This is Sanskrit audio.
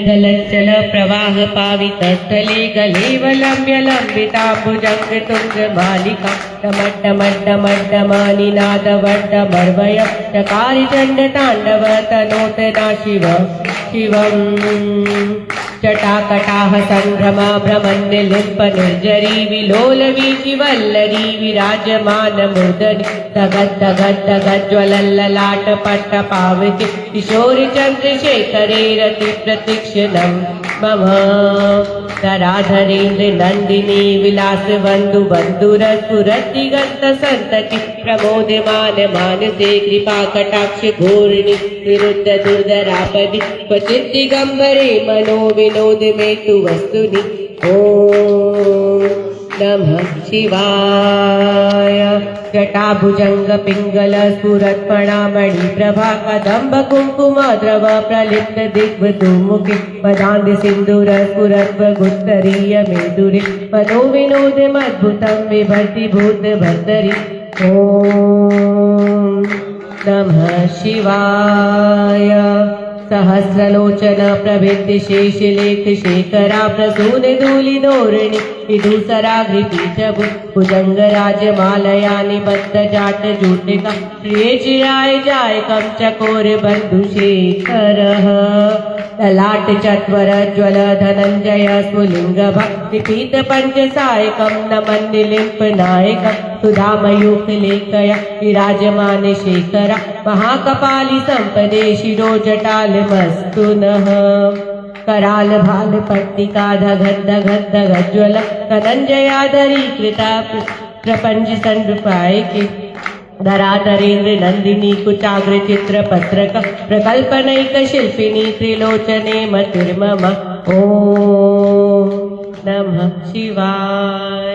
जलच्चल प्रवाह पावितस्थले गलेवलम्ब्य लम्बिताम्बुजङ्गतुङ्गमालिका डमड्डमड्डमड्डमनिनादवड्डमर्वय चकारि चण्डताण्डव तनोतना शिवम् जटाकटाह संभ्रम भ्रमन्निलिम्प निर्जरी विलोलवीचि वल्लरी विराजमान मुदरि तगद्दगद्दगज्ज्वलल्ललाट पट्टपावके किशोरि चन्द्रशेखरे रति प्रतीक्षणं मम धराधरेन्द्र नन्दिनी विलासबन्धु बन्धुरस्फुरद्दिगन्त सन्तति प्रमोदमान मानसे कृपा कटाक्ष घोरिणि विरुद्ध दुर्धरापदि क्वचित् दिगम्बरे मनो विनोद मे तु वस्तुनि ॐ नमः शिवाय। जटाभुजंग पिंगल स्फुरत्पणामणि प्रभा कदम्ब कुंकुम द्रव प्रलिप्त दिग्वधूमुखि पदान्ध सिन्दूर स्फुरत्व गुत्तरीय मेदुरि मनो विनोदमद्भुतं विभर्ति भूत भर्तरि ॐ नमः शिवाय। सहस्रलोचन प्रभिद्य शेषलेख शेखरा प्रसून धूलि धोरिणि विधुसराग्रिपीठभु भुजंगराजमालया निबद्ध जाट जूटिका प्रिय चिराय जायकं चकोर बन्धुशेखरः ललाट चत्वर ज्वल धनञ्जय स्फुलिङ्ग भक्तिपीत पञ्चसायकं नमन्निलिम्प नायकं सुधामयूख लेखया विराजमान शेखरा महाकपालि सम्पदे शिरो जटालमस्तु नः कराल भाल पट्टिका धगद्दगद्दगज्ज्वल धनञ्जयाधरी कृता प्रपञ्च सन्नृपायिके धराधरेन्द्र नन्दिनी कुचाग्र चित्र पत्रक प्रकल्पनैक शिल्पिनी त्रिलोचने मतिर्मम ॐ नमः शिवाय।